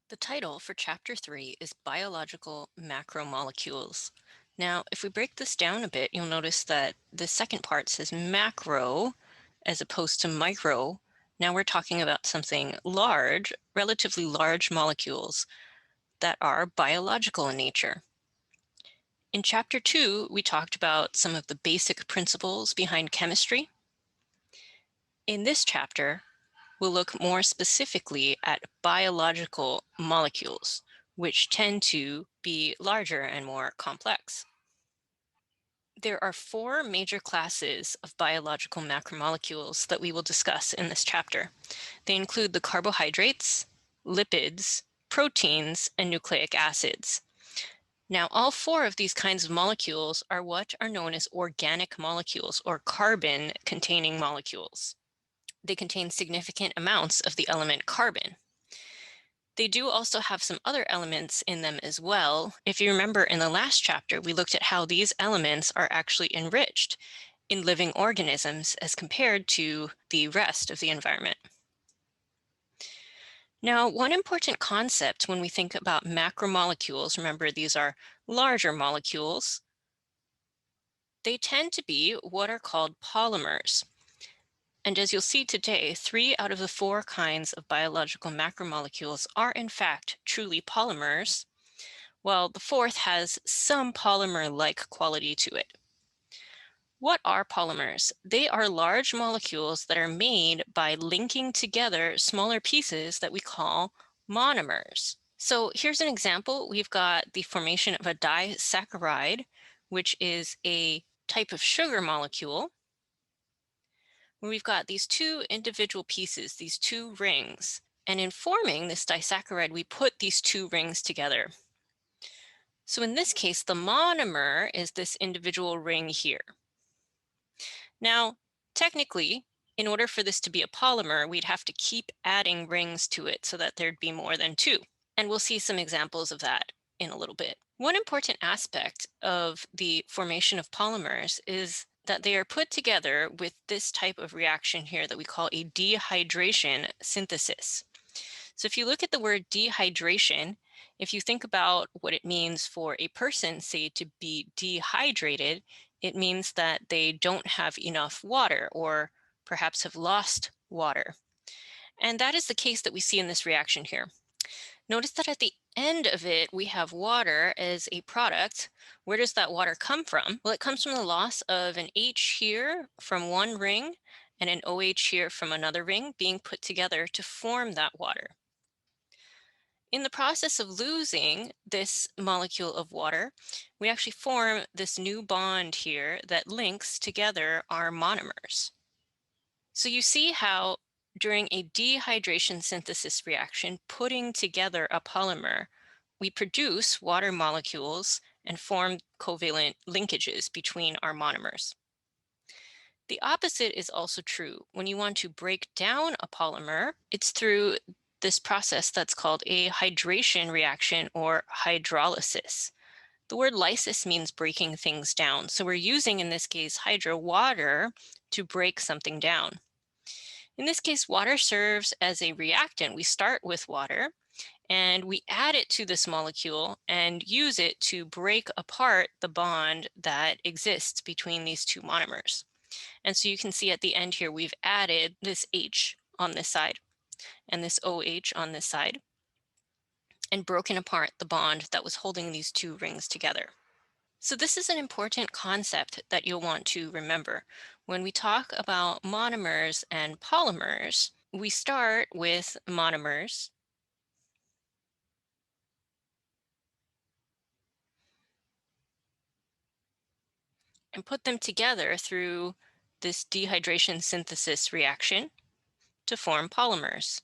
The title for Chapter 3 is Biological Macromolecules. Now, if we break this down a bit, you'll notice that the second part says macro as opposed to micro. Now we're talking about something large, relatively large molecules that are biological in nature. In Chapter 2, we talked about some of the basic principles behind chemistry. In this chapter, we'll look more specifically at biological molecules, which tend to be larger and more complex. There are four major classes of biological macromolecules that we will discuss in this chapter. They include the carbohydrates, lipids, proteins, and nucleic acids. Now, all four of these kinds of molecules are what are known as organic molecules or carbon-containing molecules. They contain significant amounts of the element carbon. They do also have some other elements in them as well. If you remember in the last chapter, we looked at how these elements are actually enriched in living organisms as compared to the rest of the environment. Now, one important concept when we think about macromolecules, remember these are larger molecules, they tend to be what are called polymers. And as you'll see today, 3 out of the 4 kinds of biological macromolecules are in fact truly polymers, while the fourth has some polymer-like quality to it. What are polymers? They are large molecules that are made by linking together smaller pieces that we call monomers. So here's an example. We've got the formation of a disaccharide, which is a type of sugar molecule. We've got these two individual pieces, these two rings, and in forming this disaccharide, we put these two rings together. So in this case, the monomer is this individual ring here. Now, technically, in order for this to be a polymer, we'd have to keep adding rings to it so that there'd be more than two. And we'll see some examples of that in a little bit. One important aspect of the formation of polymers is that they are put together with this type of reaction here that we call a dehydration synthesis. So if you look at the word dehydration, if you think about what it means for a person, say, to be dehydrated, it means that they don't have enough water or perhaps have lost water. And that is the case that we see in this reaction here. Notice that at the end of it, we have water as a product. Where does that water come from? Well, it comes from the loss of an H here from one ring and an OH here from another ring being put together to form that water. In the process of losing this molecule of water, we actually form this new bond here that links together our monomers. So you see how during a dehydration synthesis reaction, putting together a polymer, we produce water molecules and form covalent linkages between our monomers. The opposite is also true. When you want to break down a polymer, it's through this process that's called a hydration reaction or hydrolysis. The word lysis means breaking things down. So we're using, in this case, water to break something down. In this case, water serves as a reactant. We start with water and we add it to this molecule and use it to break apart the bond that exists between these two monomers. And so you can see at the end here, we've added this H on this side and this OH on this side and broken apart the bond that was holding these two rings together. So this is an important concept that you'll want to remember. When we talk about monomers and polymers, we start with monomers. And put them together through this dehydration synthesis reaction to form polymers.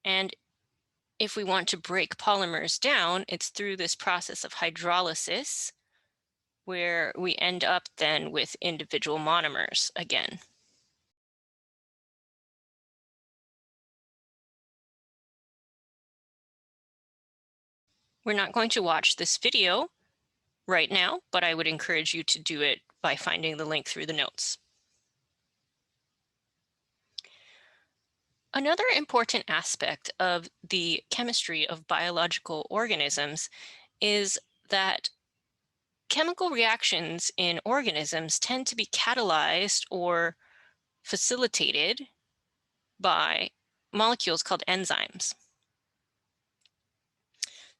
And if we want to break polymers down, it's through this process of hydrolysis, where we end up then with individual monomers again. We're not going to watch this video right now, but I would encourage you to do it by finding the link through the notes. Another important aspect of the chemistry of biological organisms is that chemical reactions in organisms tend to be catalyzed or facilitated by molecules called enzymes.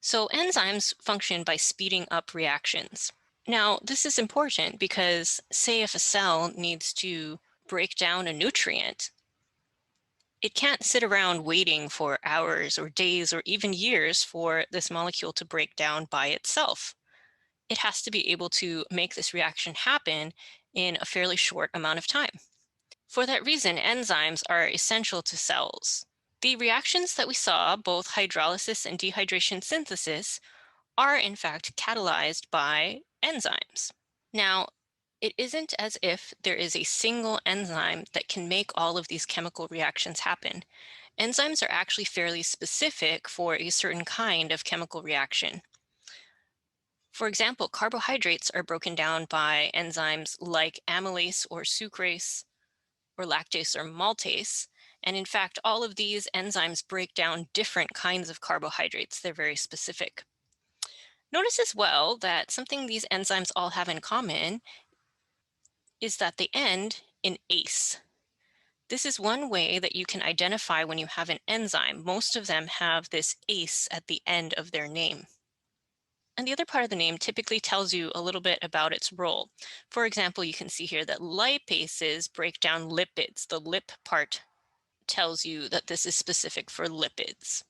So enzymes function by speeding up reactions. Now, this is important because, say, if a cell needs to break down a nutrient, it can't sit around waiting for hours or days or even years for this molecule to break down by itself. It has to be able to make this reaction happen in a fairly short amount of time. For that reason, enzymes are essential to cells. The reactions that we saw, both hydrolysis and dehydration synthesis, are in fact catalyzed by enzymes. Now, it isn't as if there is a single enzyme that can make all of these chemical reactions happen. Enzymes are actually fairly specific for a certain kind of chemical reaction. For example, carbohydrates are broken down by enzymes like amylase or sucrase or lactase or maltase. And in fact, all of these enzymes break down different kinds of carbohydrates. They're very specific. Notice as well that something these enzymes all have in common is that they end in ase. This is one way that you can identify when you have an enzyme. Most of them have this ase at the end of their name. And the other part of the name typically tells you a little bit about its role. For example, you can see here that lipases break down lipids. The lip part tells you that this is specific for lipids.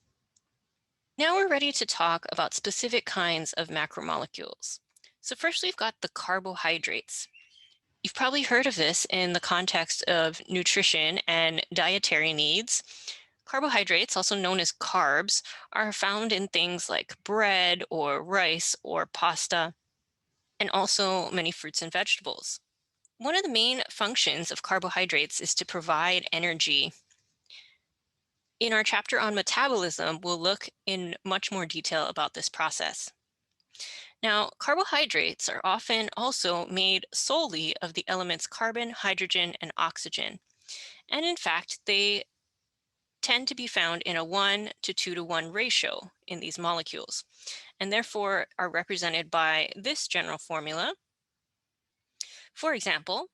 Now we're ready to talk about specific kinds of macromolecules. So first we've got the carbohydrates. You've probably heard of this in the context of nutrition and dietary needs. Carbohydrates, also known as carbs, are found in things like bread or rice or pasta, and also many fruits and vegetables. One of the main functions of carbohydrates is to provide energy. In our chapter on metabolism, we'll look in much more detail about this process. Now, carbohydrates are often also made solely of the elements carbon, hydrogen, and oxygen. And in fact, they tend to be found in a 1 to 2 to 1 ratio in these molecules, and therefore are represented by this general formula. For example,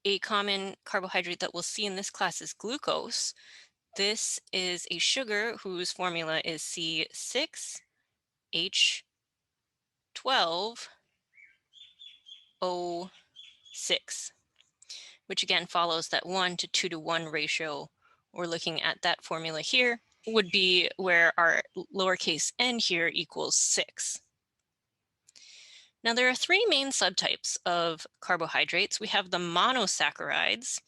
a common carbohydrate that we'll see in this class is glucose. This is a sugar whose formula is C6H12O6, which again follows that 1 to 2 to 1 ratio. We're looking at that formula here, would be where our lowercase n here equals 6. Now there are three main subtypes of carbohydrates. We have the monosaccharides.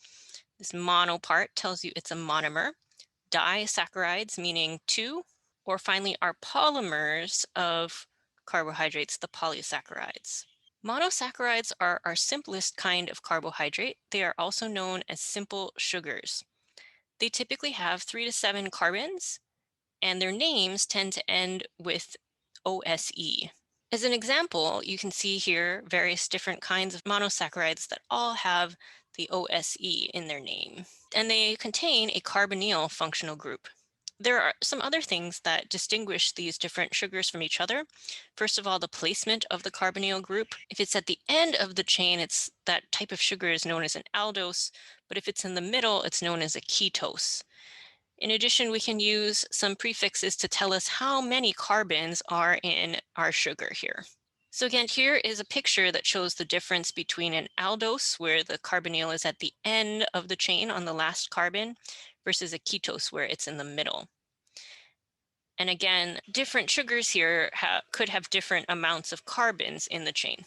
This mono part tells you it's a monomer. Disaccharides, meaning two, or finally our polymers of carbohydrates, the polysaccharides. Monosaccharides are our simplest kind of carbohydrate. They are also known as simple sugars. They typically have 3 to 7 carbons, and their names tend to end with OSE. As an example, you can see here various different kinds of monosaccharides that all have the OSE in their name, and they contain a carbonyl functional group. There are some other things that distinguish these different sugars from each other. First of all, the placement of the carbonyl group. If it's at the end of the chain, that type of sugar is known as an aldose, but if it's in the middle, it's known as a ketose. In addition, we can use some prefixes to tell us how many carbons are in our sugar here. So again, here is a picture that shows the difference between an aldose, where the carbonyl is at the end of the chain on the last carbon, versus a ketose, where it's in the middle. And again, different sugars here could have different amounts of carbons in the chain.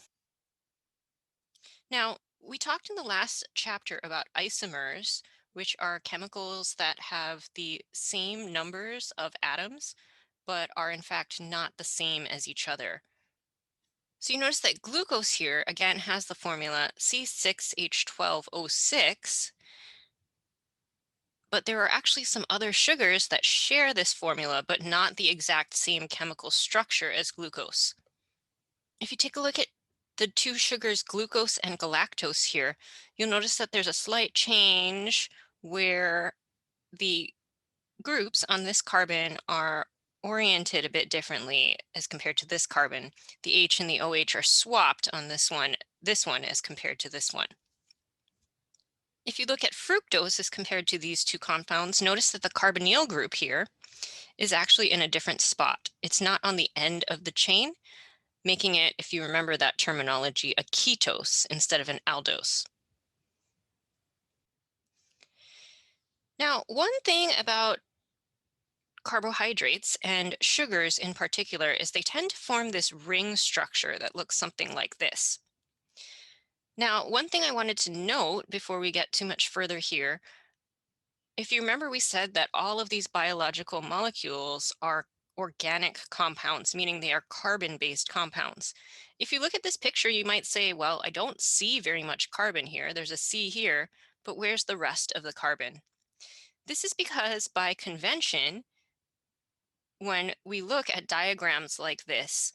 Now, we talked in the last chapter about isomers, which are chemicals that have the same numbers of atoms, but are in fact not the same as each other. So you notice that glucose here, again, has the formula C6H12O6, but there are actually some other sugars that share this formula, but not the exact same chemical structure as glucose. If you take a look at the two sugars, glucose and galactose here, you'll notice that there's a slight change where the groups on this carbon are oriented a bit differently as compared to this carbon. The H and the OH are swapped on this one as compared to this one. If you look at fructose as compared to these two compounds, notice that the carbonyl group here is actually in a different spot. It's not on the end of the chain, making it, if you remember that terminology, a ketose instead of an aldose. Now, one thing about carbohydrates and sugars in particular is they tend to form this ring structure that looks something like this. Now, one thing I wanted to note before we get too much further here, if you remember, we said that all of these biological molecules are organic compounds, meaning they are carbon-based compounds. If you look at this picture, you might say, well, I don't see very much carbon here. There's a C here, but where's the rest of the carbon? This is because by convention, when we look at diagrams like this,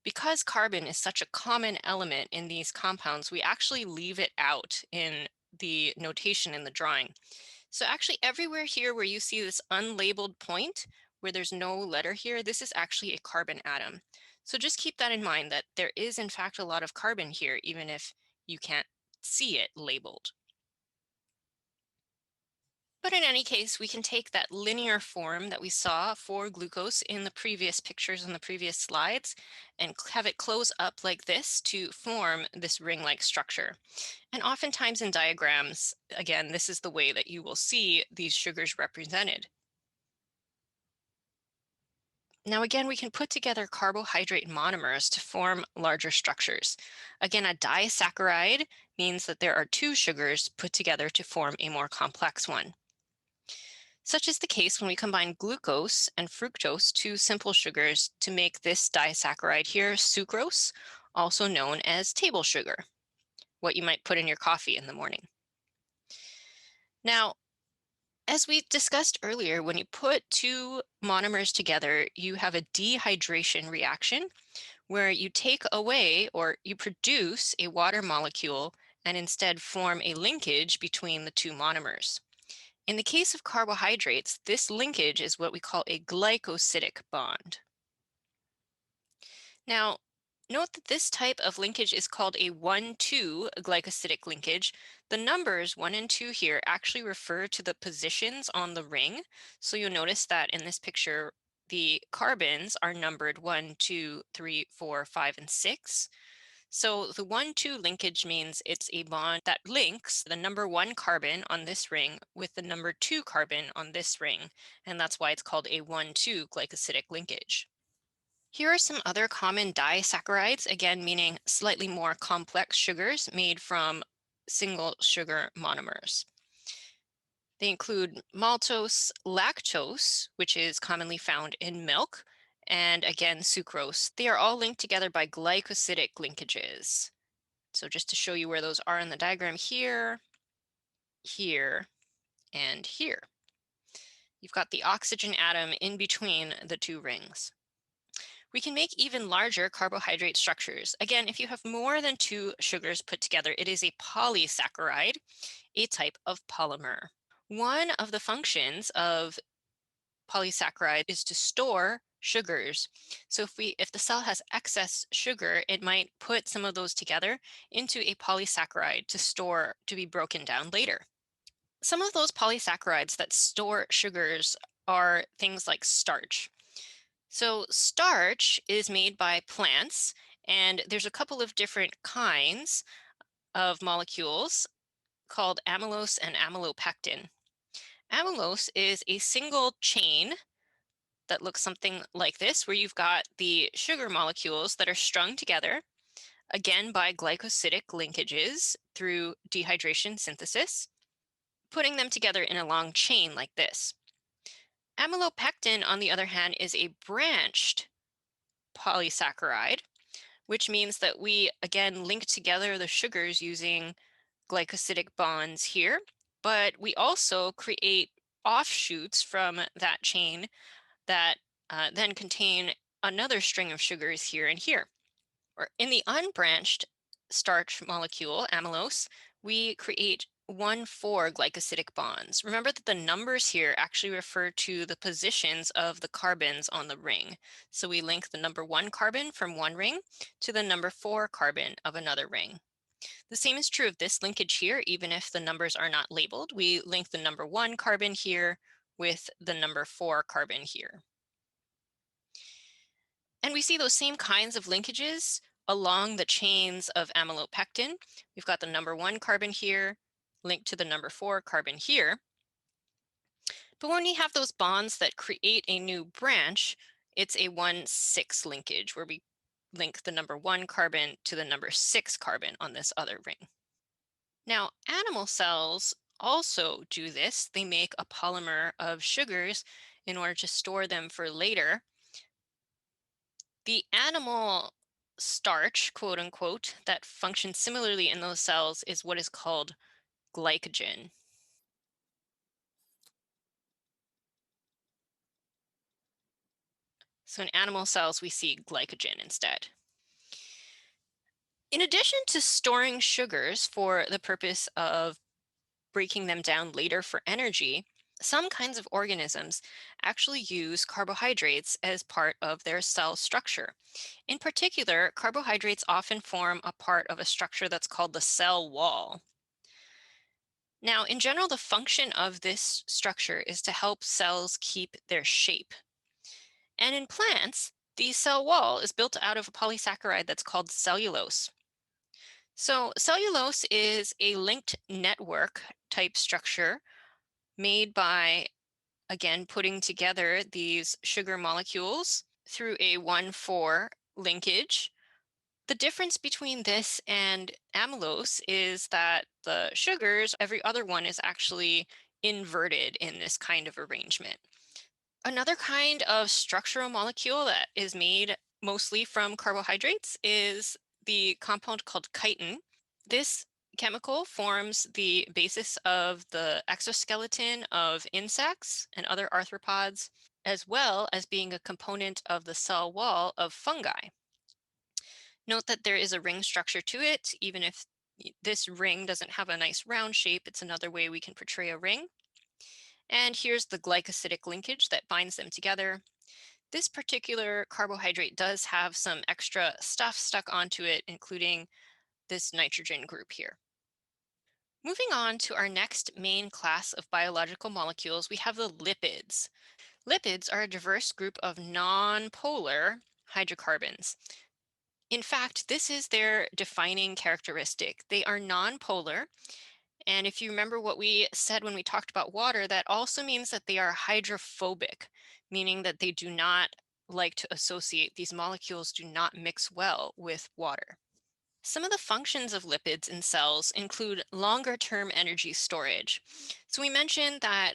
because carbon is such a common element in these compounds, we actually leave it out in the notation in the drawing. So actually everywhere here where you see this unlabeled point, where there's no letter here, this is actually a carbon atom. So just keep that in mind that there is in fact a lot of carbon here, even if you can't see it labeled. But in any case, we can take that linear form that we saw for glucose in the previous pictures on the previous slides and have it close up like this to form this ring-like structure. And oftentimes in diagrams, again, this is the way that you will see these sugars represented. Now again, we can put together carbohydrate monomers to form larger structures. Again, a disaccharide means that there are two sugars put together to form a more complex one. Such is the case when we combine glucose and fructose, two simple sugars, to make this disaccharide here, sucrose, also known as table sugar, what you might put in your coffee in the morning. Now, as we discussed earlier, when you put two monomers together, you have a dehydration reaction where you take away or you produce a water molecule and instead form a linkage between the two monomers. In the case of carbohydrates, this linkage is what we call a glycosidic bond. Now, note that this type of linkage is called a 1,2 glycosidic linkage. The numbers 1 and 2 here actually refer to the positions on the ring. So you'll notice that in this picture, the carbons are numbered 1, 2, 3, 4, 5, and 6. So the 1,2 linkage means it's a bond that links the number 1 carbon on this ring with the number 2 carbon on this ring, and that's why it's called a 1,2 glycosidic linkage. Here are some other common disaccharides, again meaning slightly more complex sugars made from single sugar monomers. They include maltose, lactose, which is commonly found in milk, and again, sucrose. They are all linked together by glycosidic linkages. So just to show you where those are in the diagram here, here, and here. You've got the oxygen atom in between the two rings. We can make even larger carbohydrate structures. Again, if you have more than two sugars put together, it is a polysaccharide, a type of polymer. One of the functions of polysaccharide is to store sugars. So if the cell has excess sugar, it might put some of those together into a polysaccharide to store to be broken down later. Some of those polysaccharides that store sugars are things like starch. So starch is made by plants, and there's a couple of different kinds of molecules called amylose and amylopectin. Amylose is a single chain that looks something like this, where you've got the sugar molecules that are strung together, again by glycosidic linkages through dehydration synthesis, putting them together in a long chain like this. Amylopectin, on the other hand, is a branched polysaccharide, which means that we, again, link together the sugars using glycosidic bonds here, but we also create offshoots from that chain that then contain another string of sugars here and here. Or in the unbranched starch molecule, amylose, we create 1,4 glycosidic bonds. Remember that the numbers here actually refer to the positions of the carbons on the ring. So we link the number 1 carbon from one ring to the number 4 carbon of another ring. The same is true of this linkage here, even if the numbers are not labeled. We link the number 1 carbon here with the number 4 carbon here. And we see those same kinds of linkages along the chains of amylopectin. We've got the number 1 carbon here linked to the number 4 carbon here. But when we have those bonds that create a new branch, it's a 1,6 linkage where we link the number 1 carbon to the number 6 carbon on this other ring. Now, animal cells also do this. They make a polymer of sugars in order to store them for later. The animal starch, quote unquote, that functions similarly in those cells is what is called glycogen. So in animal cells, we see glycogen instead. In addition to storing sugars for the purpose of breaking them down later for energy, some kinds of organisms actually use carbohydrates as part of their cell structure. In particular, carbohydrates often form a part of a structure that's called the cell wall. Now, in general, the function of this structure is to help cells keep their shape. And in plants, the cell wall is built out of a polysaccharide that's called cellulose. So cellulose is a linked network type structure made by, again, putting together these sugar molecules through a 1,4 linkage. The difference between this and amylose is that the sugars, every other one is actually inverted in this kind of arrangement. Another kind of structural molecule that is made mostly from carbohydrates is the compound called chitin. This chemical forms the basis of the exoskeleton of insects and other arthropods, as well as being a component of the cell wall of fungi. Note that there is a ring structure to it. Even if this ring doesn't have a nice round shape, it's another way we can portray a ring. And here's the glycosidic linkage that binds them together. This particular carbohydrate does have some extra stuff stuck onto it, including this nitrogen group here. Moving on to our next main class of biological molecules, we have the lipids. Lipids are a diverse group of non-polar hydrocarbons. In fact, this is their defining characteristic. They are non-polar. And if you remember what we said when we talked about water, that also means that they are hydrophobic, meaning that they do not like to associate, these molecules do not mix well with water. Some of the functions of lipids in cells include longer-term energy storage. So we mentioned that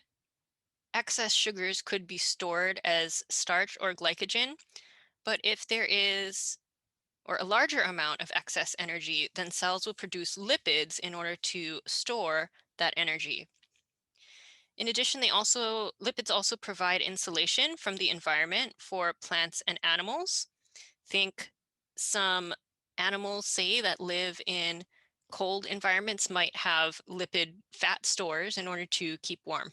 excess sugars could be stored as starch or glycogen, but if there is or a larger amount of excess energy, then cells will produce lipids in order to store that energy. In addition, lipids also provide insulation from the environment for plants and animals. Think some animals, say, that live in cold environments might have lipid fat stores in order to keep warm.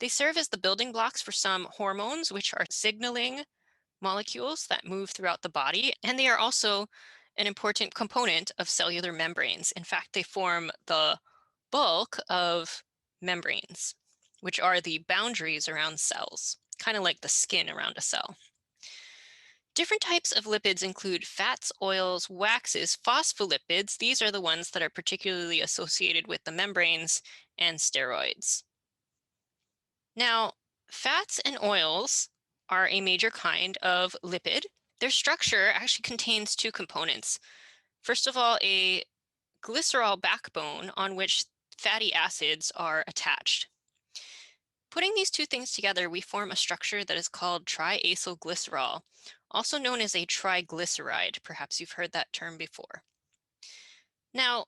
They serve as the building blocks for some hormones, which are signaling molecules that move throughout the body, and they are also an important component of cellular membranes. In fact, they form the bulk of membranes, which are the boundaries around cells, kind of like the skin around a cell. Different types of lipids include fats, oils, waxes, phospholipids. These are the ones that are particularly associated with the membranes, and steroids. Now, fats and oils are a major kind of lipid. Their structure actually contains two components. First of all, a glycerol backbone on which fatty acids are attached. Putting these two things together, we form a structure that is called triacylglycerol, also known as a triglyceride. Perhaps you've heard that term before. Now,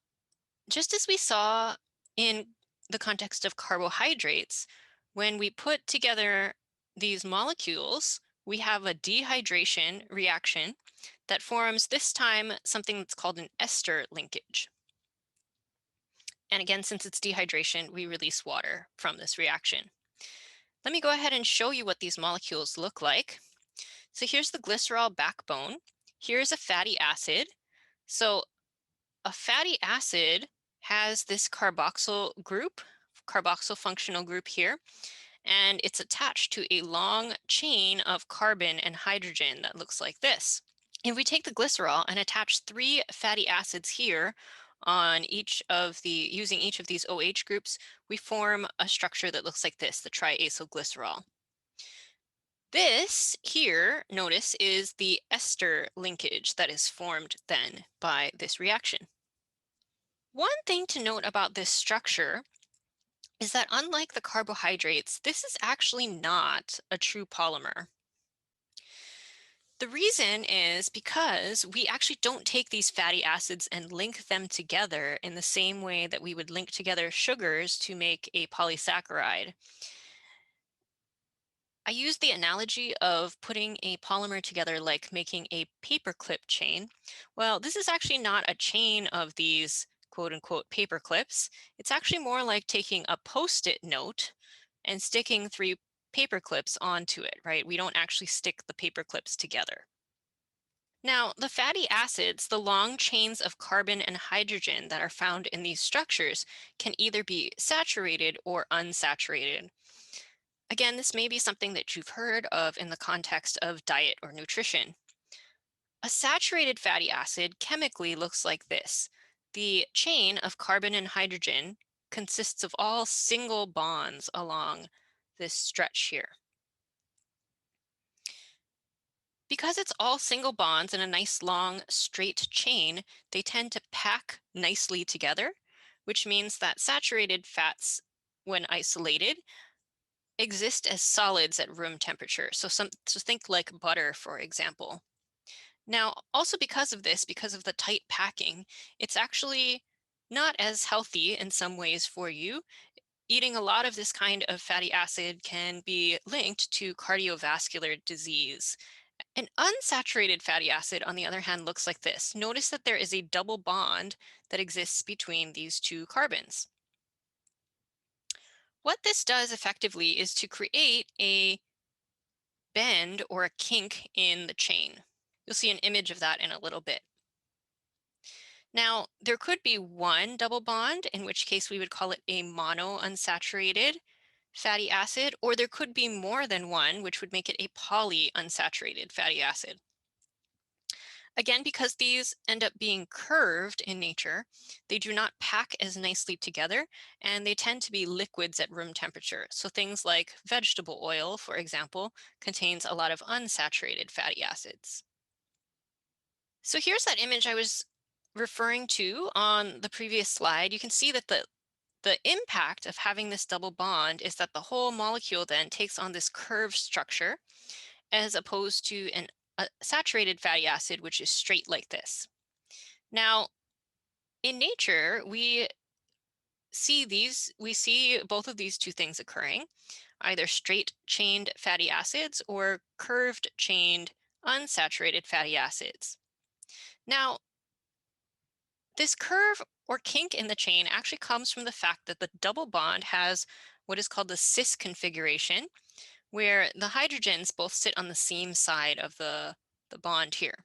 just as we saw in the context of carbohydrates, when we put together these molecules, we have a dehydration reaction that forms, this time, something that's called an ester linkage. And again, since it's dehydration, we release water from this reaction. Let me go ahead and show you what these molecules look like. So here's the glycerol backbone. Here's a fatty acid. So a fatty acid has this carboxyl group, carboxyl functional group here, and it's attached to a long chain of carbon and hydrogen that looks like this. If we take the glycerol and attach 3 fatty acids here on using each of these OH groups, we form a structure that looks like this, the triacylglycerol. This here, notice, is the ester linkage that is formed then by this reaction. One thing to note about this structure is that unlike the carbohydrates, this is actually not a true polymer. The reason is because we actually don't take these fatty acids and link them together in the same way that we would link together sugars to make a polysaccharide. I use the analogy of putting a polymer together like making a paperclip chain. Well, this is actually not a chain of these quote unquote paper clips. It's actually more like taking a Post-it note and sticking 3 paper clips onto it, right? We don't actually stick the paper clips together. Now, the fatty acids, the long chains of carbon and hydrogen that are found in these structures, can either be saturated or unsaturated. Again, this may be something that you've heard of in the context of diet or nutrition. A saturated fatty acid chemically looks like this. The chain of carbon and hydrogen consists of all single bonds along this stretch here. Because it's all single bonds in a nice long straight chain, they tend to pack nicely together, which means that saturated fats, when isolated, exist as solids at room temperature. So think like butter, for example. Now, also because of this, because of the tight packing, it's actually not as healthy in some ways for you. Eating a lot of this kind of fatty acid can be linked to cardiovascular disease. An unsaturated fatty acid, on the other hand, looks like this. Notice that there is a double bond that exists between these 2 carbons. What this does effectively is to create a bend or a kink in the chain. You'll see an image of that in a little bit. Now, there could be one double bond, in which case we would call it a monounsaturated fatty acid, or there could be more than one, which would make it a polyunsaturated fatty acid. Again, because these end up being curved in nature, they do not pack as nicely together, and they tend to be liquids at room temperature. So things like vegetable oil, for example, contains a lot of unsaturated fatty acids. So here's that image I was referring to on the previous slide. You can see that the impact of having this double bond is that the whole molecule then takes on this curved structure, as opposed to a saturated fatty acid, which is straight like this. Now, in nature, we see both of these 2 things occurring, either straight chained fatty acids or curved chained unsaturated fatty acids. Now, this curve or kink in the chain actually comes from the fact that the double bond has what is called the cis configuration, where the hydrogens both sit on the same side of the bond here.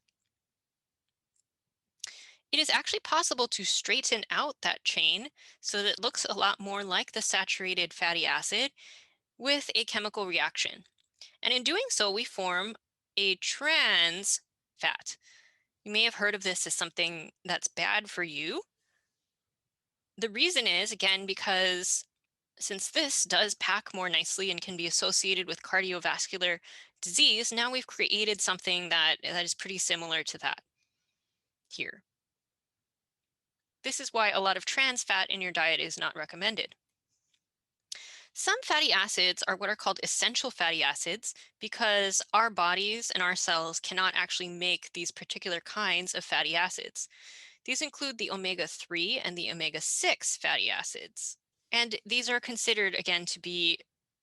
It is actually possible to straighten out that chain so that it looks a lot more like the saturated fatty acid with a chemical reaction. And in doing so, we form a trans fat. You may have heard of this as something that's bad for you. The reason is, again, because since this does pack more nicely and can be associated with cardiovascular disease, now we've created something that is pretty similar to that here. This is why a lot of trans fat in your diet is not recommended. Some fatty acids are what are called essential fatty acids because our bodies and our cells cannot actually make these particular kinds of fatty acids. These include the omega-3 and the omega-6 fatty acids. And these are considered, again, to be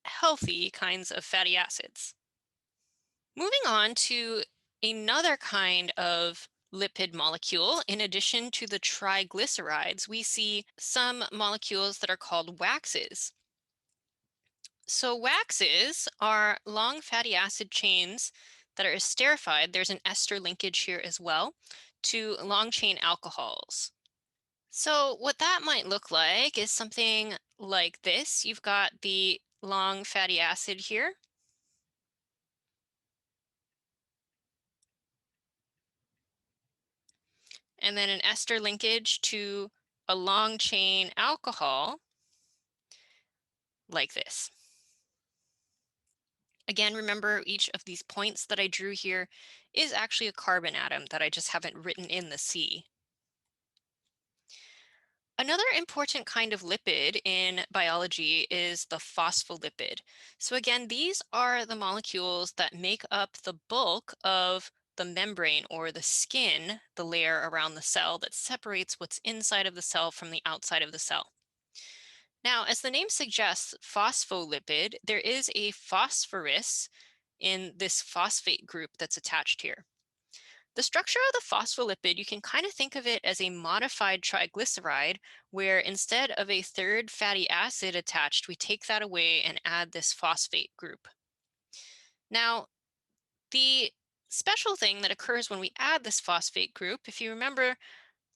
healthy kinds of fatty acids. Moving on to another kind of lipid molecule, in addition to the triglycerides, we see some molecules that are called waxes. So waxes are long fatty acid chains that are esterified. There's an ester linkage here as well to long chain alcohols. So what that might look like is something like this. You've got the long fatty acid here, and then an ester linkage to a long chain alcohol like this. Again, remember each of these points that I drew here is actually a carbon atom that I just haven't written in the C. Another important kind of lipid in biology is the phospholipid. So again, these are the molecules that make up the bulk of the membrane or the skin, the layer around the cell that separates what's inside of the cell from the outside of the cell. Now, as the name suggests, phospholipid, there is a phosphorus in this phosphate group that's attached here. The structure of the phospholipid, you can kind of think of it as a modified triglyceride, where instead of a third fatty acid attached, we take that away and add this phosphate group. Now, the special thing that occurs when we add this phosphate group, if you remember,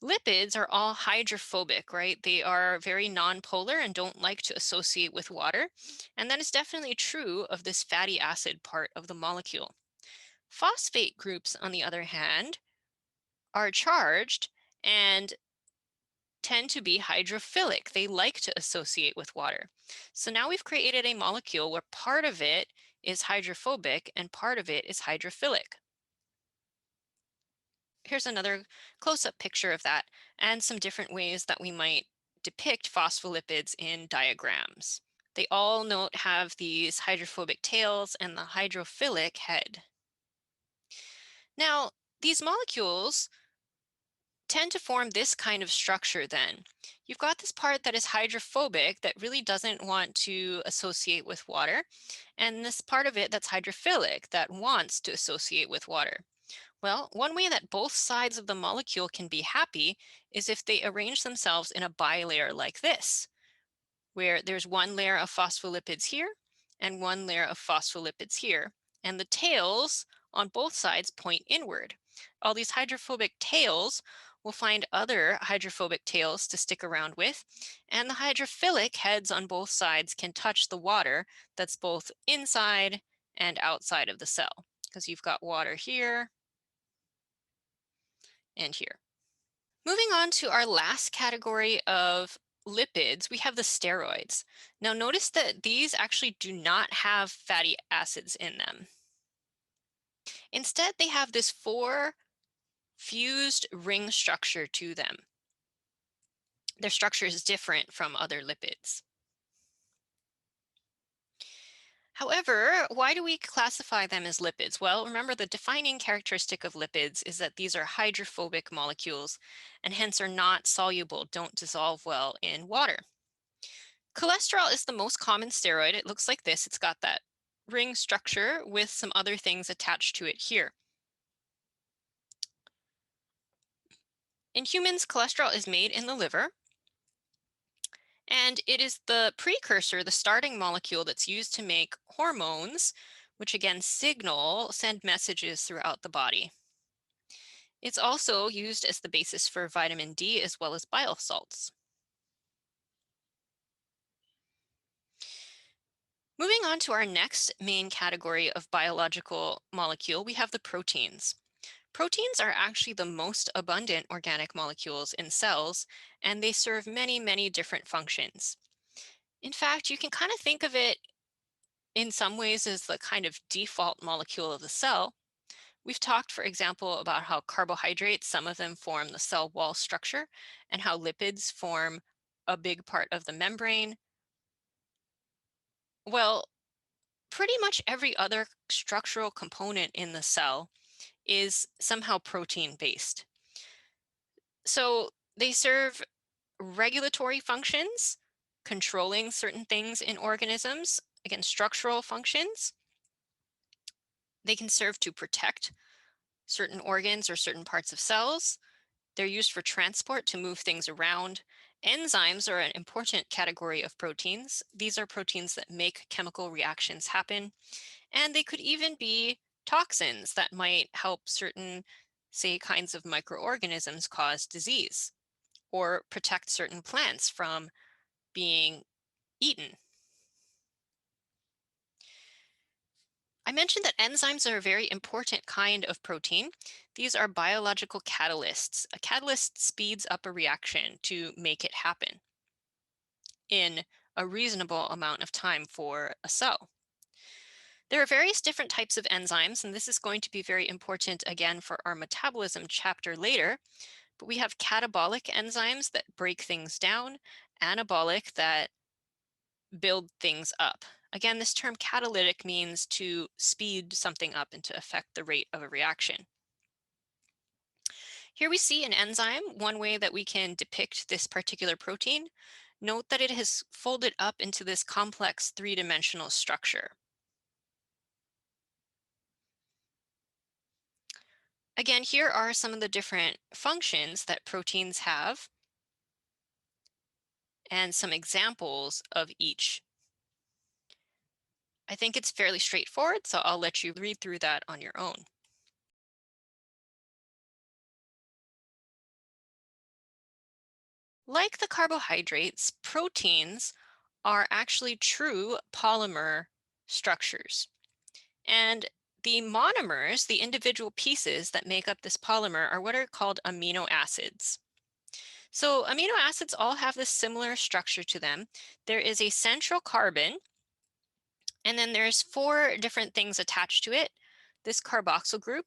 lipids are all hydrophobic, right? They are very nonpolar and don't like to associate with water. And that is definitely true of this fatty acid part of the molecule. Phosphate groups, on the other hand, are charged and tend to be hydrophilic. They like to associate with water. So now we've created a molecule where part of it is hydrophobic and part of it is hydrophilic. Here's another close-up picture of that and some different ways that we might depict phospholipids in diagrams. They all note have these hydrophobic tails and the hydrophilic head. Now, these molecules tend to form this kind of structure then. You've got this part that is hydrophobic that really doesn't want to associate with water, and this part of it that's hydrophilic that wants to associate with water. Well, one way that both sides of the molecule can be happy is if they arrange themselves in a bilayer like this, where there's one layer of phospholipids here and one layer of phospholipids here, and the tails on both sides point inward. All these hydrophobic tails will find other hydrophobic tails to stick around with, and the hydrophilic heads on both sides can touch the water that's both inside and outside of the cell, because you've got water here and here. Moving on to our last category of lipids, we have the steroids. Now notice that these actually do not have fatty acids in them. Instead, they have this four fused ring structure to them. Their structure is different from other lipids. However, why do we classify them as lipids? Well, remember the defining characteristic of lipids is that these are hydrophobic molecules and hence are not soluble, don't dissolve well in water. Cholesterol is the most common steroid. It looks like this. It's got that ring structure with some other things attached to it here. In humans, cholesterol is made in the liver, and it is the precursor, the starting molecule that's used to make hormones, which again send messages throughout the body. It's also used as the basis for vitamin D as well as bile salts. Moving on to our next main category of biological molecule, we have the proteins. Proteins are actually the most abundant organic molecules in cells, and they serve many, many different functions. In fact, you can kind of think of it in some ways as the kind of default molecule of the cell. We've talked, for example, about how carbohydrates, some of them form the cell wall structure, and how lipids form a big part of the membrane. Well, pretty much every other structural component in the cell is somehow protein based. So they serve regulatory functions, controlling certain things in organisms, again, structural functions. They can serve to protect certain organs or certain parts of cells. They're used for transport to move things around. Enzymes are an important category of proteins. These are proteins that make chemical reactions happen, and they could even be toxins that might help certain, say, kinds of microorganisms cause disease or protect certain plants from being eaten. I mentioned that enzymes are a very important kind of protein. These are biological catalysts. A catalyst speeds up a reaction to make it happen in a reasonable amount of time for a cell. There are various different types of enzymes, and this is going to be very important again for our metabolism chapter later. But we have catabolic enzymes that break things down, anabolic that build things up. Again, this term catalytic means to speed something up and to affect the rate of a reaction. Here we see an enzyme, one way that we can depict this particular protein. Note that it has folded up into this complex three-dimensional structure. Again, here are some of the different functions that proteins have and some examples of each. I think it's fairly straightforward, so I'll let you read through that on your own. Like the carbohydrates, proteins are actually true polymer structures. And the monomers, the individual pieces that make up this polymer, are what are called amino acids. So amino acids all have this similar structure to them. There is a central carbon, and then there's four different things attached to it. This carboxyl group,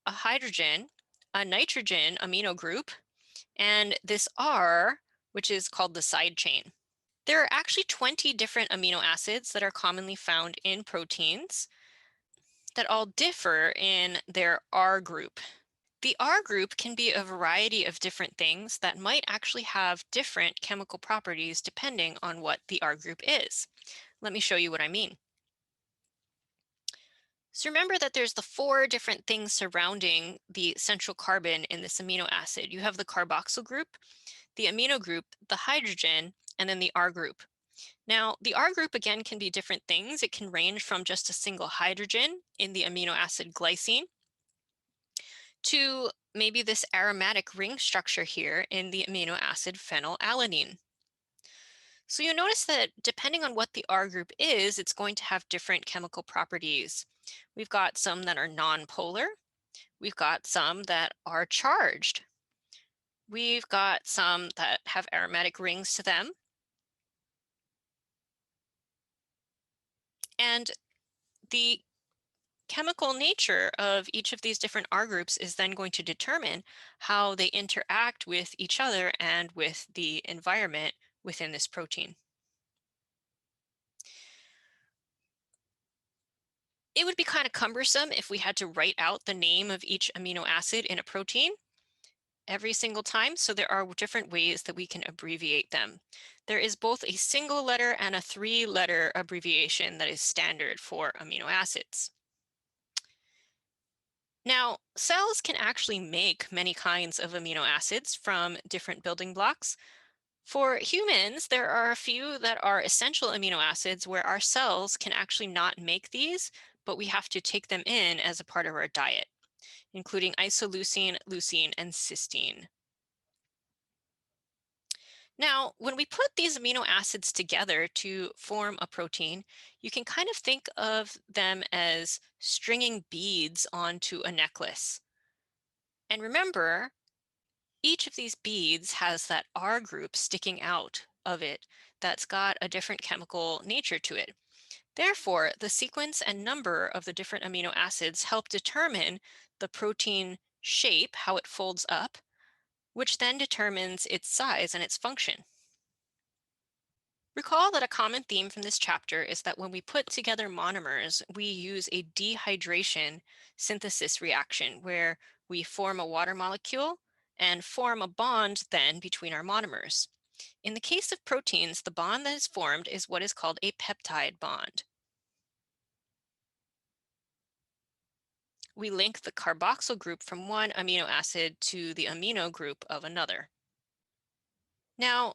a hydrogen, a nitrogen amino group, and this R, which is called the side chain. There are actually 20 different amino acids that are commonly found in proteins that all differ in their R group. The R group can be a variety of different things that might actually have different chemical properties depending on what the R group is. Let me show you what I mean. So remember that there's the four different things surrounding the central carbon in this amino acid. You have the carboxyl group, the amino group, the hydrogen, and then the R group. Now, the R group again can be different things. It can range from just a single hydrogen in the amino acid glycine to maybe this aromatic ring structure here in the amino acid phenylalanine. So you notice that depending on what the R group is, it's going to have different chemical properties. We've got some that are nonpolar. We've got some that are charged. We've got some that have aromatic rings to them. And the chemical nature of each of these different R groups is then going to determine how they interact with each other and with the environment within this protein. It would be kind of cumbersome if we had to write out the name of each amino acid in a protein every single time, so there are different ways that we can abbreviate them. There is both a single letter and a three-letter abbreviation that is standard for amino acids. Now, cells can actually make many kinds of amino acids from different building blocks. For humans, there are a few that are essential amino acids where our cells can actually not make these, but we have to take them in as a part of our diet, including isoleucine, leucine, and cysteine. Now, when we put these amino acids together to form a protein, you can kind of think of them as stringing beads onto a necklace. And remember, each of these beads has that R group sticking out of it that's got a different chemical nature to it. Therefore, the sequence and number of the different amino acids help determine the protein shape, how it folds up, which then determines its size and its function. Recall that a common theme from this chapter is that when we put together monomers, we use a dehydration synthesis reaction where we form a water molecule and form a bond then between our monomers. In the case of proteins, the bond that is formed is what is called a peptide bond. we link the carboxyl group from one amino acid to the amino group of another. Now,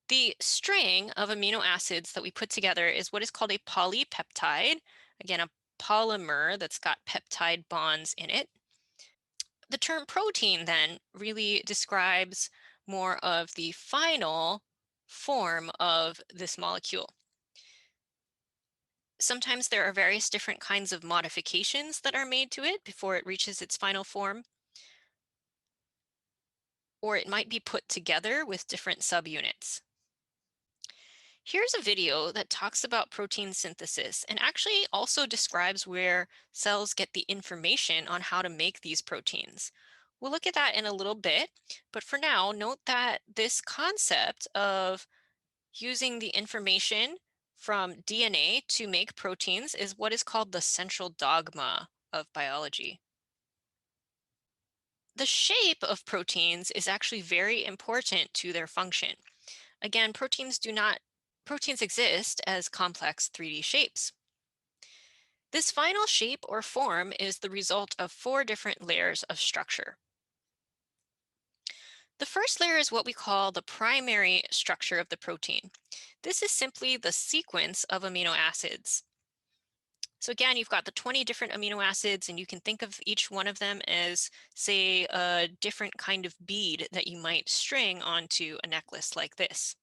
the string of amino acids that we put together is what is called a polypeptide. Again, a polymer that's got peptide bonds in it. The term protein then really describes more of the final form of this molecule. Sometimes there are various different kinds of modifications that are made to it before it reaches its final form, or it might be put together with different subunits. Here's a video that talks about protein synthesis and actually also describes where cells get the information on how to make these proteins. We'll look at that in a little bit, but for now, note that this concept of using the information from DNA to make proteins is what is called the central dogma of biology. The shape of proteins is actually very important to their function. Again, proteins exist as complex 3D shapes. This final shape or form is the result of 4 different layers of structure. The first layer is what we call the primary structure of the protein. This is simply the sequence of amino acids. So again, you've got the 20 different amino acids, and you can think of each one of them as, say, a different kind of bead that you might string onto a necklace like this.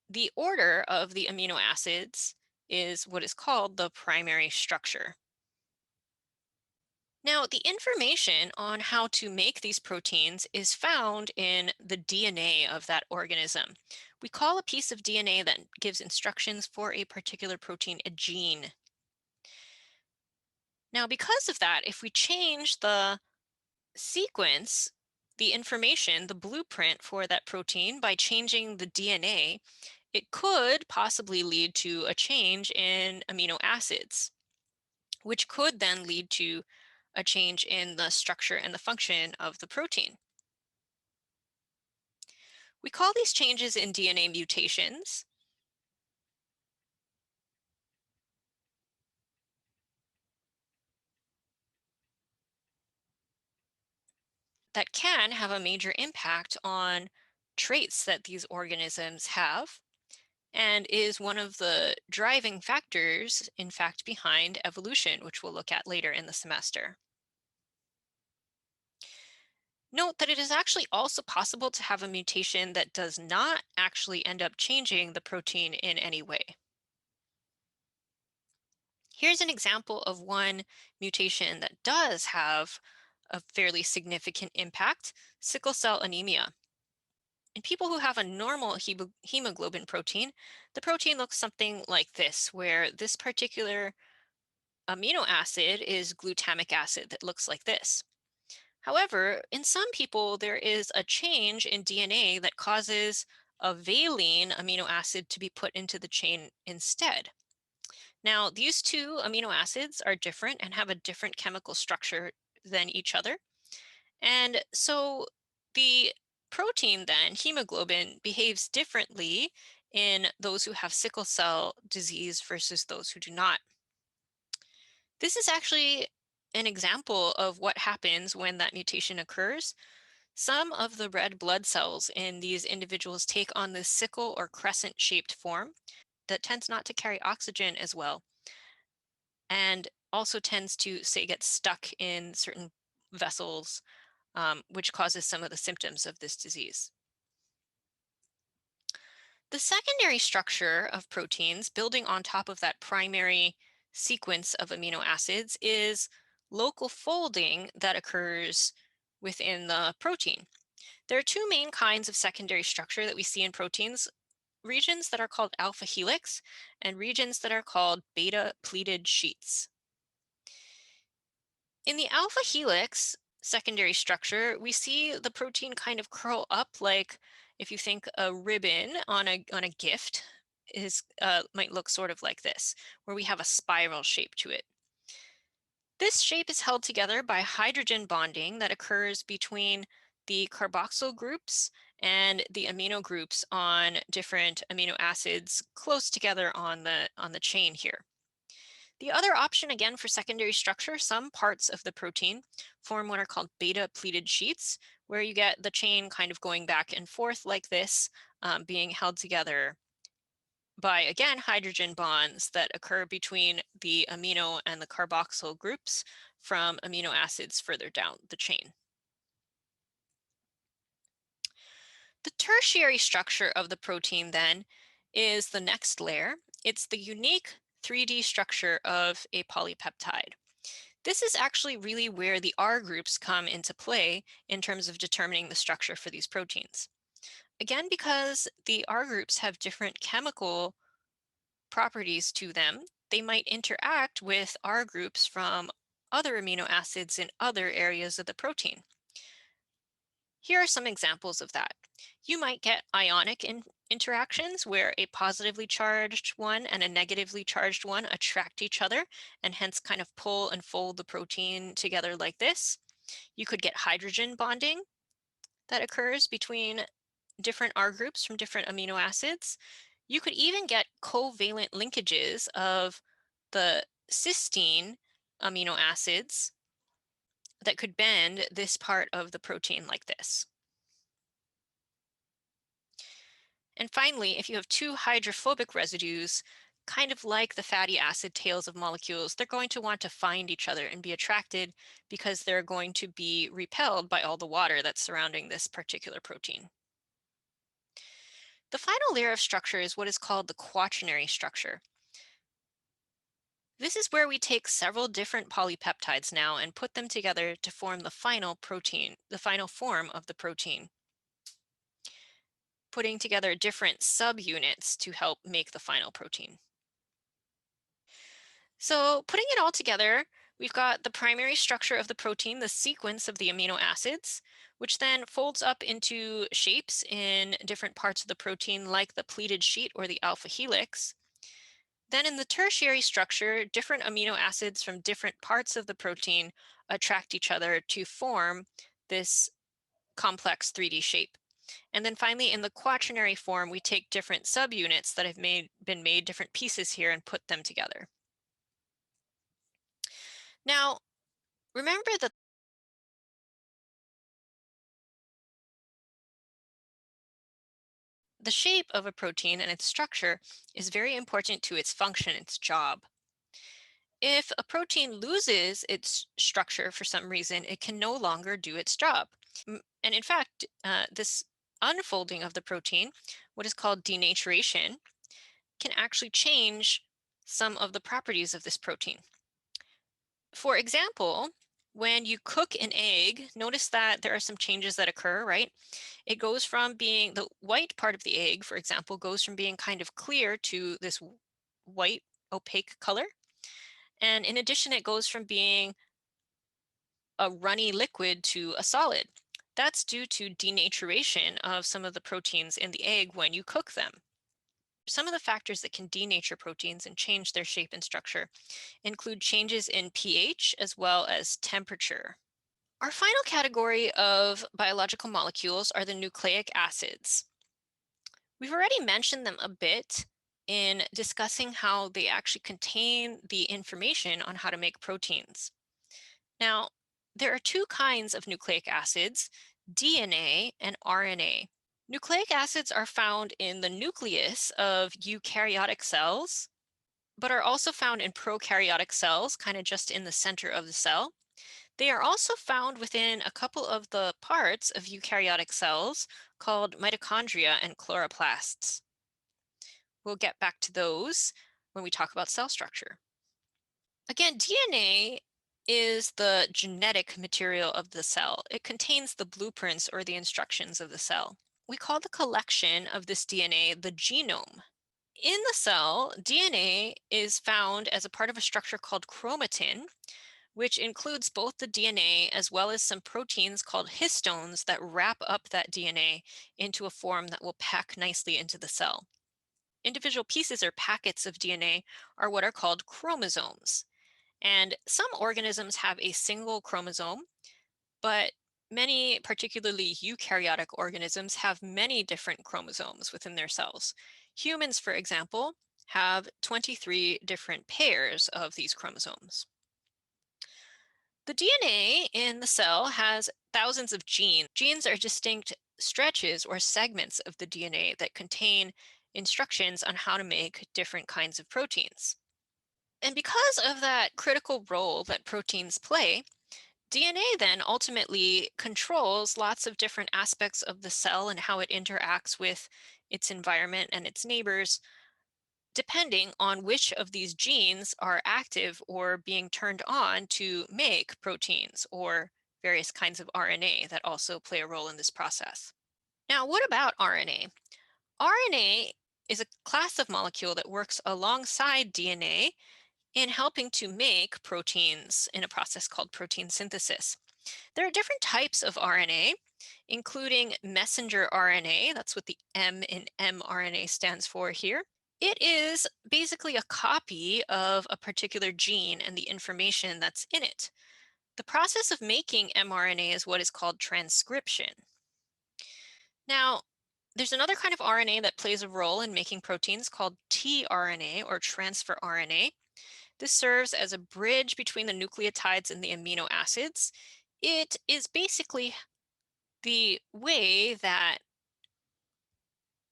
The order of the amino acids is what is called the primary structure. Now, the information on how to make these proteins is found in the DNA of that organism. We call a piece of DNA that gives instructions for a particular protein a gene. Now, because of that, if we change the sequence, the information, the blueprint for that protein by changing the DNA, it could possibly lead to a change in amino acids, which could then lead to a change in the structure and the function of the protein. We call these changes in DNA mutations. That can have a major impact on traits that these organisms have, and is one of the driving factors, in fact, behind evolution, which we'll look at later in the semester. Note that it is actually also possible to have a mutation that does not actually end up changing the protein in any way. Here's an example of one mutation that does have a fairly significant impact: sickle cell anemia. In people who have a normal hemoglobin protein, the protein looks something like this, where this particular amino acid is glutamic acid that looks like this. However, in some people, there is a change in DNA that causes a valine amino acid to be put into the chain instead. Now, these two amino acids are different and have a different chemical structure than each other. And so the protein then, hemoglobin, behaves differently in those who have sickle cell disease versus those who do not. This is actually an example of what happens when that mutation occurs. Some of the red blood cells in these individuals take on this sickle or crescent shaped form that tends not to carry oxygen as well, and also tends to, say, get stuck in certain vessels, which causes some of the symptoms of this disease. The secondary structure of proteins, building on top of that primary sequence of amino acids, is local folding that occurs within the protein. There are two main kinds of secondary structure that we see in proteins: regions that are called alpha helix and regions that are called beta pleated sheets. In the alpha helix secondary structure, we see the protein kind of curl up, like if you think a ribbon on a gift is might look sort of like this, where we have a spiral shape to it. This shape is held together by hydrogen bonding that occurs between the carboxyl groups and the amino groups on different amino acids close together on the chain here. The other option, again, for secondary structure, some parts of the protein form what are called beta pleated sheets, where you get the chain kind of going back and forth like this, being held together by, again, hydrogen bonds that occur between the amino and the carboxyl groups from amino acids further down the chain. The tertiary structure of the protein then is the next layer. It's the unique 3D structure of a polypeptide. This is actually really where the R groups come into play in terms of determining the structure for these proteins. Again, because the R groups have different chemical properties to them, they might interact with R groups from other amino acids in other areas of the protein. Here are some examples of that. You might get ionic interactions where a positively charged one and a negatively charged one attract each other and hence kind of pull and fold the protein together like this. You could get hydrogen bonding that occurs between different R groups from different amino acids. You could even get covalent linkages of the cysteine amino acids that could bend this part of the protein like this. And finally, if you have two hydrophobic residues, kind of like the fatty acid tails of molecules, they're going to want to find each other and be attracted because they're going to be repelled by all the water that's surrounding this particular protein. The final layer of structure is what is called the quaternary structure. This is where we take several different polypeptides now and put them together to form the final protein, the final form of the protein, putting together different subunits to help make the final protein. So putting it all together, we've got the primary structure of the protein, the sequence of the amino acids, which then folds up into shapes in different parts of the protein, like the pleated sheet or the alpha helix. Then in the tertiary structure, different amino acids from different parts of the protein attract each other to form this complex 3D shape. And then finally, in the quaternary form, we take different subunits that have been made different pieces here and put them together. Now, remember that the shape of a protein and its structure is very important to its function, its job. If a protein loses its structure for some reason, it can no longer do its job. And in fact, this unfolding of the protein, what is called denaturation, can actually change some of the properties of this protein. For example, when you cook an egg, notice that there are some changes that occur, right? It goes from being the white part of the egg, for example, goes from being kind of clear to this white opaque color. And in addition, it goes from being a runny liquid to a solid. That's due to denaturation of some of the proteins in the egg when you cook them. Some of the factors that can denature proteins and change their shape and structure include changes in pH as well as temperature. Our final category of biological molecules are the nucleic acids. We've already mentioned them a bit in discussing how they actually contain the information on how to make proteins. Now, there are two kinds of nucleic acids, DNA and RNA. Nucleic acids are found in the nucleus of eukaryotic cells, but are also found in prokaryotic cells, kind of just in the center of the cell. They are also found within a couple of the parts of eukaryotic cells called mitochondria and chloroplasts. We'll get back to those when we talk about cell structure. Again, DNA is the genetic material of the cell. It contains the blueprints or the instructions of the cell. We call the collection of this DNA the genome. In the cell, DNA is found as a part of a structure called chromatin, which includes both the DNA as well as some proteins called histones that wrap up that DNA into a form that will pack nicely into the cell. Individual pieces or packets of DNA are what are called chromosomes. And some organisms have a single chromosome, but many, particularly eukaryotic organisms, have many different chromosomes within their cells. Humans, for example, have 23 different pairs of these chromosomes. The DNA in the cell has thousands of genes. Genes are distinct stretches or segments of the DNA that contain instructions on how to make different kinds of proteins. And because of that critical role that proteins play, DNA then ultimately controls lots of different aspects of the cell and how it interacts with its environment and its neighbors, depending on which of these genes are active or being turned on to make proteins or various kinds of RNA that also play a role in this process. Now, what about RNA? RNA is a class of molecule that works alongside DNA in helping to make proteins in a process called protein synthesis. There are different types of RNA, including messenger RNA. That's what the M in mRNA stands for here. It is basically a copy of a particular gene and the information that's in it. The process of making mRNA is what is called transcription. Now, there's another kind of RNA that plays a role in making proteins called tRNA or transfer RNA. This serves as a bridge between the nucleotides and the amino acids. It is basically the way that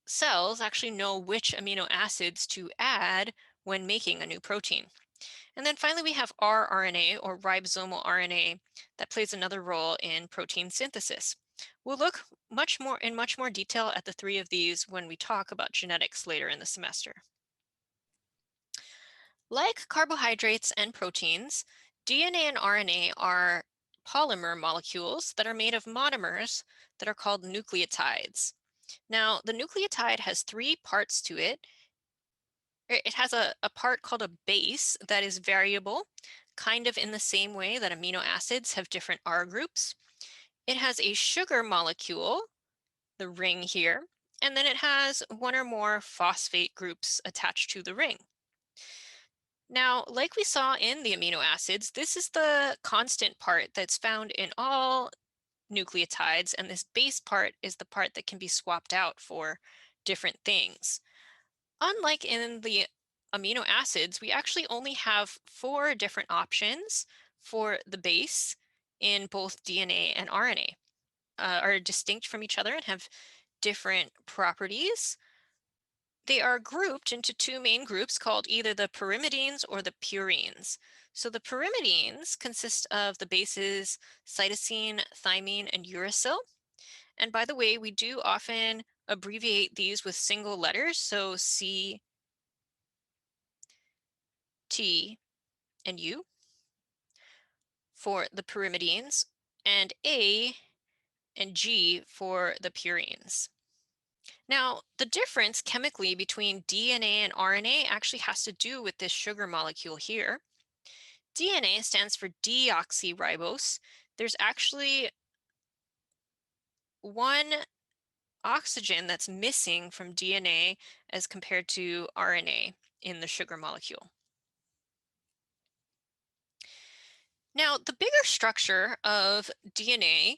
cells actually know which amino acids to add when making a new protein. And then finally, we have rRNA or ribosomal RNA that plays another role in protein synthesis. We'll look much more detail at the three of these when we talk about genetics later in the semester. Like carbohydrates and proteins, DNA and RNA are polymer molecules that are made of monomers that are called nucleotides. Now, the nucleotide has three parts to it. It has a part called a base that is variable, kind of in the same way that amino acids have different R groups. It has a sugar molecule, the ring here, and then it has one or more phosphate groups attached to the ring. Now, like we saw in the amino acids, this is the constant part that's found in all nucleotides, and this base part is the part that can be swapped out for different things. Unlike in the amino acids, we actually only have four different options for the base in both DNA and RNA, are distinct from each other and have different properties. They are grouped into two main groups called either the pyrimidines or the purines. So the pyrimidines consist of the bases cytosine, thymine, and uracil. And by the way, we do often abbreviate these with single letters, so C, T, and U for the pyrimidines, and A and G for the purines. Now, the difference chemically between DNA and RNA actually has to do with this sugar molecule here. DNA stands for deoxyribose. There's actually one oxygen that's missing from DNA as compared to RNA in the sugar molecule. Now, the bigger structure of DNA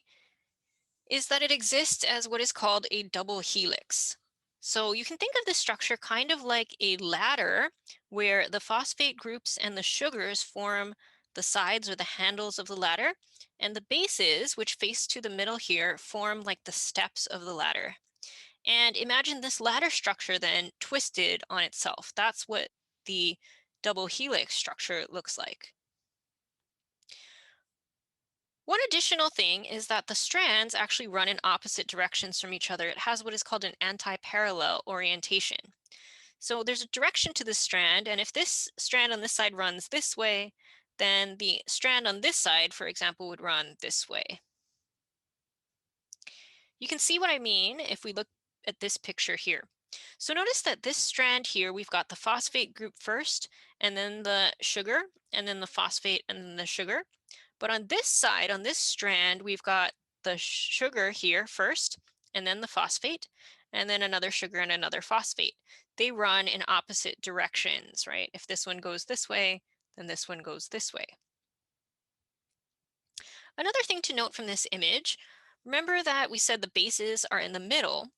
is that it exists as what is called a double helix. So you can think of this structure kind of like a ladder where the phosphate groups and the sugars form the sides or the handles of the ladder, and the bases, which face to the middle here, form like the steps of the ladder. And imagine this ladder structure then twisted on itself. That's what the double helix structure looks like. One additional thing is that the strands actually run in opposite directions from each other. It has what is called an anti-parallel orientation. So there's a direction to this strand, and if this strand on this side runs this way, then the strand on this side, for example, would run this way. You can see what I mean if we look at this picture here. So notice that this strand here, we've got the phosphate group first, and then the sugar, and then the phosphate, and then the sugar. But on this side, on this strand, we've got the sugar here first, and then the phosphate, and then another sugar and another phosphate. They run in opposite directions, right? If this one goes this way, then this one goes this way. Another thing to note from this image, remember that we said the bases are in the middle.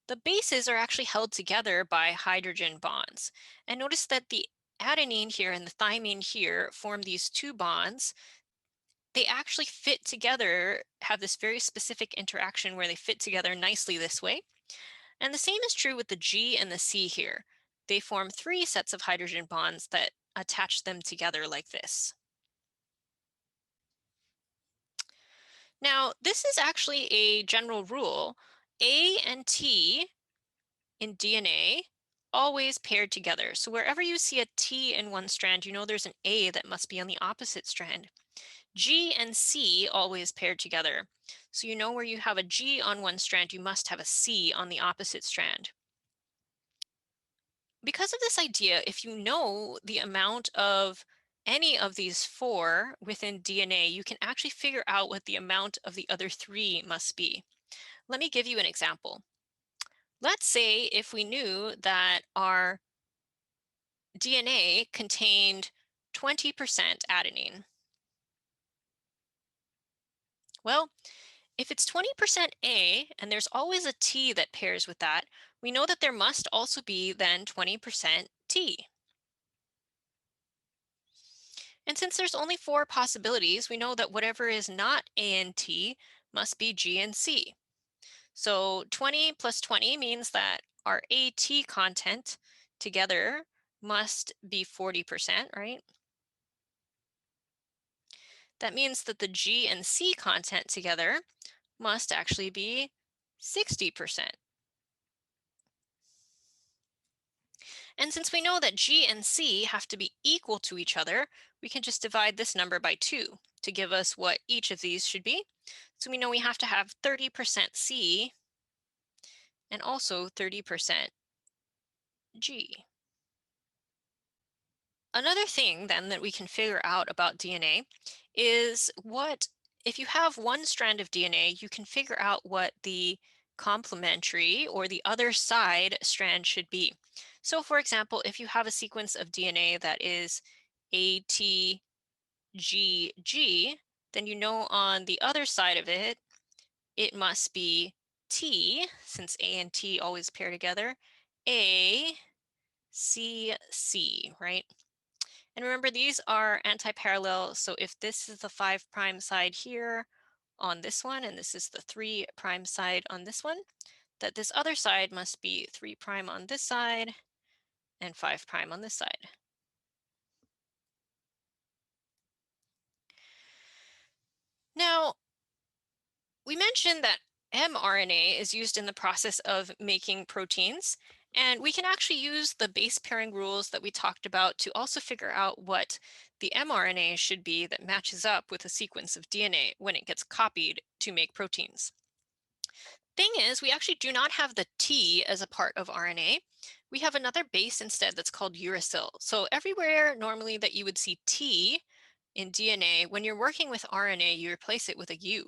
The bases are actually held together by hydrogen bonds. And notice that the adenine here and the thymine here form these two bonds. They actually fit together, have this very specific interaction where they fit together nicely this way. And the same is true with the G and the C here. They form three sets of hydrogen bonds that attach them together like this. Now, this is actually a general rule. A and T in DNA always paired together. So wherever you see a T in one strand, you know there's an A that must be on the opposite strand. G and C always paired together. So you know where you have a G on one strand, you must have a C on the opposite strand. Because of this idea, if you know the amount of any of these four within DNA, you can actually figure out what the amount of the other three must be. Let me give you an example. Let's say if we knew that our DNA contained 20% adenine. Well, if it's 20% A and there's always a T that pairs with that, we know that there must also be then 20% T. And since there's only four possibilities, we know that whatever is not A and T must be G and C. So 20 plus 20 means that our AT content together must be 40%, right? That means that the G and C content together must actually be 60%. And since we know that G and C have to be equal to each other, we can just divide this number by 2 to give us what each of these should be. So we know we have to have 30% C and also 30% G. Another thing then that we can figure out about DNA is if you have one strand of DNA, you can figure out what the complementary or the other side strand should be. So for example, if you have a sequence of DNA that is ATGG, then you know on the other side of it, it must be T, since A and T always pair together, ACC, right? And remember, these are anti-parallel. So if this is the 5' side here on this one, and this is the 3' side on this one, that this other side must be 3' on this side and 5' on this side. Now, we mentioned that mRNA is used in the process of making proteins, and we can actually use the base pairing rules that we talked about to also figure out what the mRNA should be that matches up with a sequence of DNA when it gets copied to make proteins. Thing is, we actually do not have the T as a part of RNA. We have another base instead that's called uracil. So everywhere normally that you would see T in DNA, when you're working with RNA, you replace it with a U.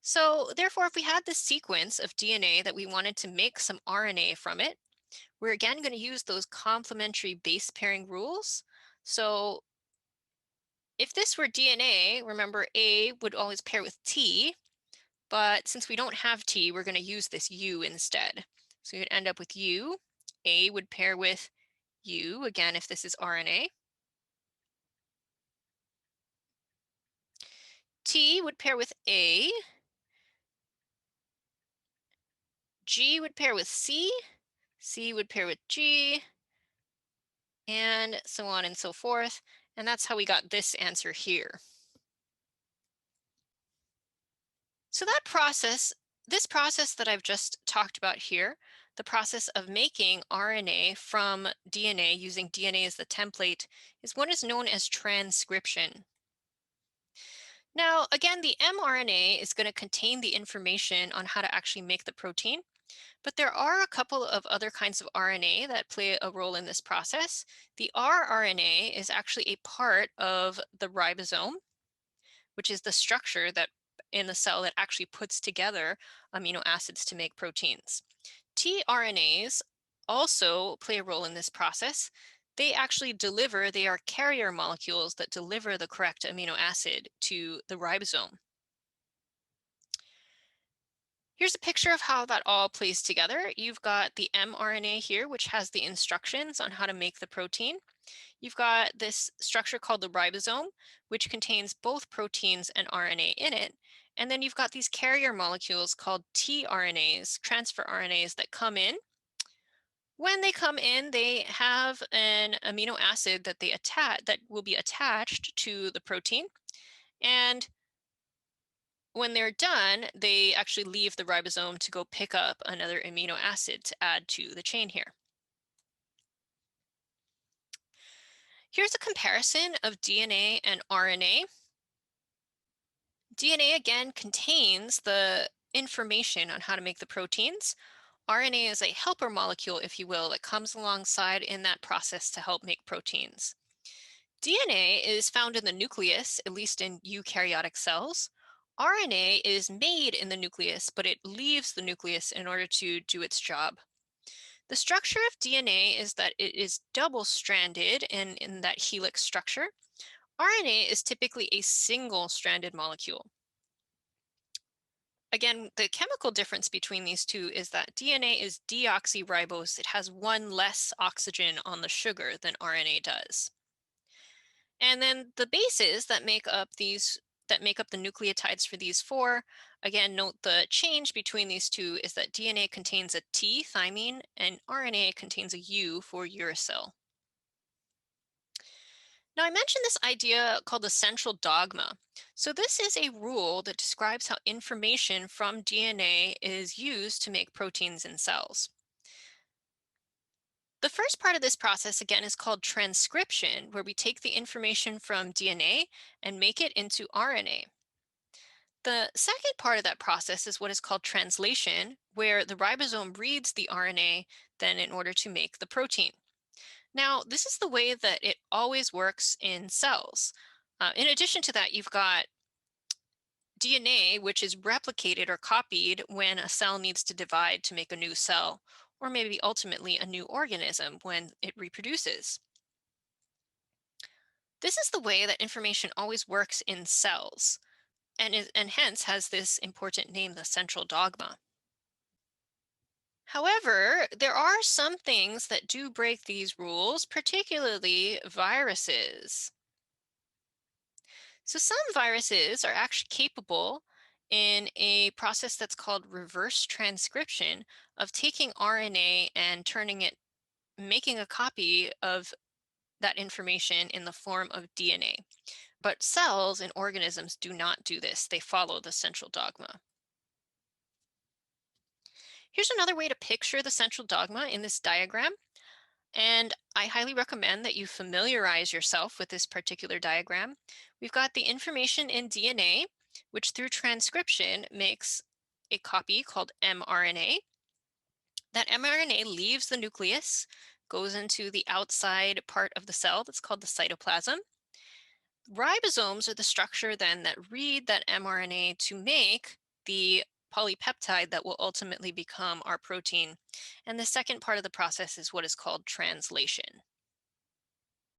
So therefore, if we had this sequence of DNA that we wanted to make some RNA from it, we're again going to use those complementary base pairing rules. So if this were DNA, remember A would always pair with T, but since we don't have T, we're going to use this U instead. So you'd end up with U. A would pair with U, again, if this is RNA. T would pair with A. G would pair with C. C would pair with G, and so on and so forth. And that's how we got this answer here. So this process that I've just talked about here, the process of making RNA from DNA using DNA as the template, is what is known as transcription. Now, again, the mRNA is going to contain the information on how to actually make the protein, but there are a couple of other kinds of RNA that play a role in this process. The rRNA is actually a part of the ribosome, which is the structure that in the cell that actually puts together amino acids to make proteins. tRNAs also play a role in this process. They actually they are carrier molecules that deliver the correct amino acid to the ribosome. Here's a picture of how that all plays together. You've got the mRNA here, which has the instructions on how to make the protein. You've got this structure called the ribosome, which contains both proteins and RNA in it. And then you've got these carrier molecules called tRNAs, transfer RNAs, that come in. When they come in, they have an amino acid that that will be attached to the protein. And when they're done, they actually leave the ribosome to go pick up another amino acid to add to the chain here. Here's a comparison of DNA and RNA. DNA again contains the information on how to make the proteins. RNA is a helper molecule, if you will, that comes alongside in that process to help make proteins. DNA is found in the nucleus, at least in eukaryotic cells. RNA is made in the nucleus, but it leaves the nucleus in order to do its job. The structure of DNA is that it is double-stranded in that helix structure. RNA is typically a single-stranded molecule. Again, the chemical difference between these two is that DNA is deoxyribose. It has one less oxygen on the sugar than RNA does. And then the bases that make up the nucleotides for these four, again, note the change between these two is that DNA contains a T, thymine, and RNA contains a U for uracil. Now, I mentioned this idea called the central dogma. So this is a rule that describes how information from DNA is used to make proteins in cells. The first part of this process, again, is called transcription, where we take the information from DNA and make it into RNA. The second part of that process is what is called translation, where the ribosome reads the RNA then in order to make the protein. Now, this is the way that it always works in cells. In addition to that, you've got DNA, which is replicated or copied when a cell needs to divide to make a new cell, or maybe ultimately a new organism when it reproduces. This is the way that information always works in cells, and hence has this important name, the central dogma. However, there are some things that do break these rules, particularly viruses. So some viruses are actually capable in a process that's called reverse transcription of taking RNA and making a copy of that information in the form of DNA. But cells and organisms do not do this. They follow the central dogma. Here's another way to picture the central dogma in this diagram. And I highly recommend that you familiarize yourself with this particular diagram. We've got the information in DNA, which through transcription makes a copy called mRNA. That mRNA leaves the nucleus, goes into the outside part of the cell that's called the cytoplasm. Ribosomes are the structure then that read that mRNA to make the polypeptide that will ultimately become our protein. And the second part of the process is what is called translation.